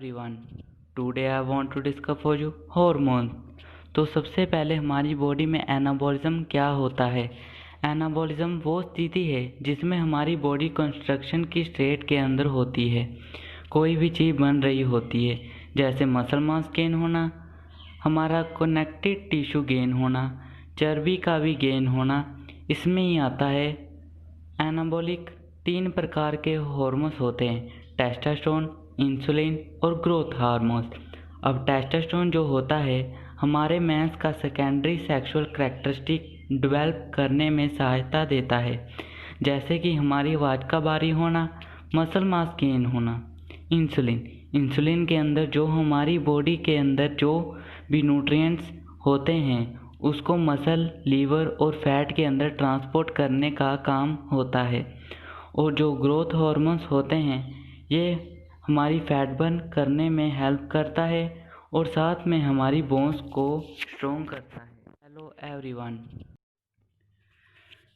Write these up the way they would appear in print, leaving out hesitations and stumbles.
Everyone, today I want to discuss for you hormone. तो सबसे पहले हमारी बॉडी में एनाबॉलिज्म क्या होता है। एनाबॉलिज्म वो स्थिति है जिसमें हमारी बॉडी कंस्ट्रक्शन की स्टेट के अंदर होती है, कोई भी चीज़ बन रही होती है, जैसे मसल मास गेन होना, हमारा कनेक्टिव टिश्यू गेन होना, चर्बी का भी गेन होना, इसमें ही आता है। एनाबॉलिक 3 प्रकार के हार्मोन्स होते हैं, टेस्टोस्टेरोन, इंसुलिन और ग्रोथ हार्मोन्स। अब टेस्टोस्टेरोन जो होता है हमारे मेंस का सेकेंडरी सेक्सुअल कैरेक्टरिस्टिक डेवलप करने में सहायता देता है, जैसे कि हमारी आवाज़ का भारी होना, मसल मास गेन होना। इंसुलिन के अंदर जो हमारी बॉडी के अंदर जो भी न्यूट्रिएंट्स होते हैं उसको मसल, लीवर और फैट के अंदर ट्रांसपोर्ट करने का काम होता है। और जो ग्रोथ हार्मोन्स होते हैं ये हमारी फैट बर्न करने में हेल्प करता है और साथ में हमारी बोन्स को स्ट्रॉन्ग करता है। हेलो एवरीवन,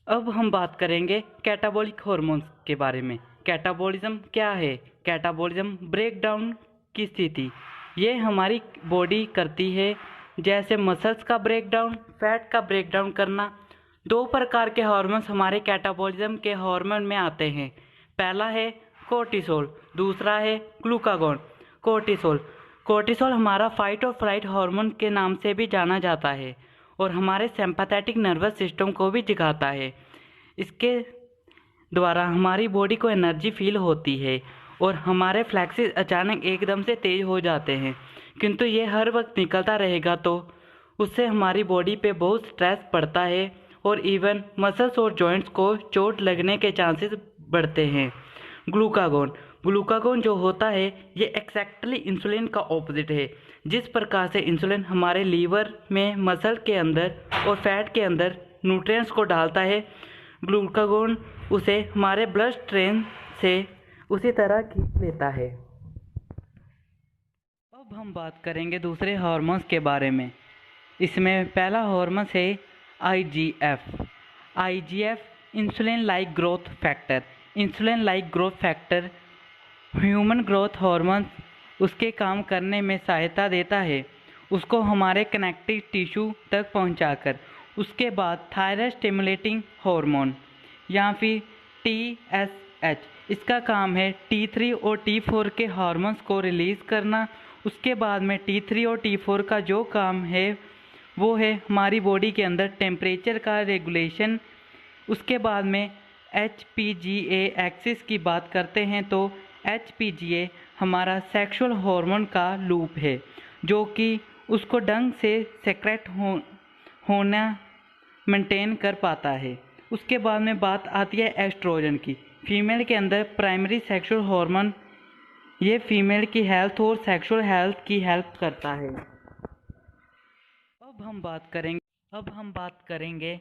अब हम बात करेंगे कैटाबॉलिक हार्मोन्स के बारे में। कैटाबॉलिज्म क्या है? कैटाबॉलिज्म ब्रेकडाउन की स्थिति ये हमारी बॉडी करती है, जैसे मसल्स का ब्रेकडाउन, फैट का ब्रेकडाउन करना। 2 प्रकार के हार्मोन्स हमारे कैटाबॉलिज्म के हार्मोन में आते हैं। पहला है कोर्टिसोल, दूसरा है ग्लूकागॉन। कोर्टिसोल हमारा फाइट और फ्लाइट हार्मोन के नाम से भी जाना जाता है और हमारे सिंपैथेटिक नर्वस सिस्टम को भी जगाता है। इसके द्वारा हमारी बॉडी को एनर्जी फील होती है और हमारे फ्लैक्सेस अचानक एकदम से तेज हो जाते हैं, किंतु ये हर वक्त निकलता रहेगा तो उससे हमारी बॉडी पे बहुत स्ट्रेस पड़ता है और इवन मसल्स और जॉइंट्स को चोट लगने के चांसेस बढ़ते हैं। ग्लूकागॉन जो होता है ये एक्जैक्टली इंसुलिन का ऑपोजिट है। जिस प्रकार से इंसुलिन हमारे लीवर में, मसल के अंदर और फैट के अंदर न्यूट्रिएंट्स को डालता है, ग्लूकागॉन उसे हमारे ब्लड स्ट्रीम से उसी तरह खींच लेता है। अब हम बात करेंगे दूसरे हार्मोन्स के बारे में। इसमें पहला हार्मोन है IGF, insulin like growth factor human growth hormone उसके काम करने में सहायता देता है, उसको हमारे कनेक्टिव टिश्यू तक पहुंचाकर। उसके बाद थायराइड स्टिमुलेटिंग हार्मोन या फिर टीएसएच, इसका काम है T3 और T4 के हार्मोन्स को रिलीज़ करना। उसके बाद में T3 और T4 का जो काम है वो है हमारी बॉडी के अंदर टेम्परेचर का रेगुलेशन। उसके बाद में HPGA एक्सिस की बात करते हैं तो HPGA हमारा सेक्सुअल हार्मोन का लूप है जो कि उसको ढंग से सेक्रेट होना मेंटेन कर पाता है। उसके बाद में बात आती है एस्ट्रोजन की। फीमेल के अंदर प्राइमरी सेक्सुअल हार्मोन ये फीमेल की हेल्थ और सेक्सुअल हेल्थ की हेल्प करता है। अब हम बात करेंगे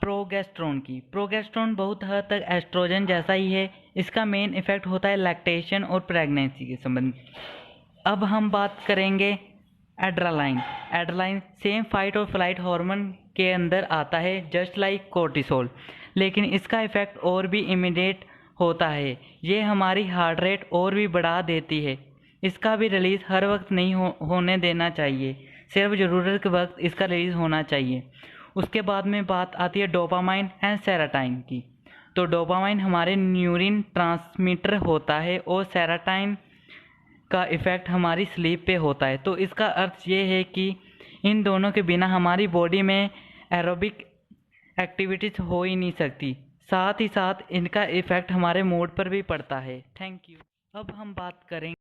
प्रोगेस्टेरोन की। प्रोगेस्टेरोन बहुत हद तक एस्ट्रोजन जैसा ही है। इसका मेन इफेक्ट होता है लैक्टेशन और प्रेगनेंसी के संबंध। अब हम बात करेंगे एड्रेनालाइन सेम फाइट और फ्लाइट हार्मोन के अंदर आता है जस्ट लाइक कोर्टिसोल, लेकिन इसका इफेक्ट और भी इमीडिएट होता है। ये हमारी हार्ट रेट और भी बढ़ा देती है। इसका भी रिलीज़ हर वक्त नहीं होने देना चाहिए, सिर्फ ज़रूरत के वक्त इसका रिलीज़ होना चाहिए। उसके बाद में बात आती है डोपामाइन एंड सेरोटोनिन की। तो डोपामाइन हमारे न्यूरॉन ट्रांसमीटर होता है और सेरोटोनिन का इफ़ेक्ट हमारी स्लीप पे होता है। तो इसका अर्थ ये है कि इन दोनों के बिना हमारी बॉडी में एरोबिक एक्टिविटीज़ हो ही नहीं सकती। साथ ही साथ इनका इफ़ेक्ट हमारे मूड पर भी पड़ता है। Thank you. अब हम बात करेंगे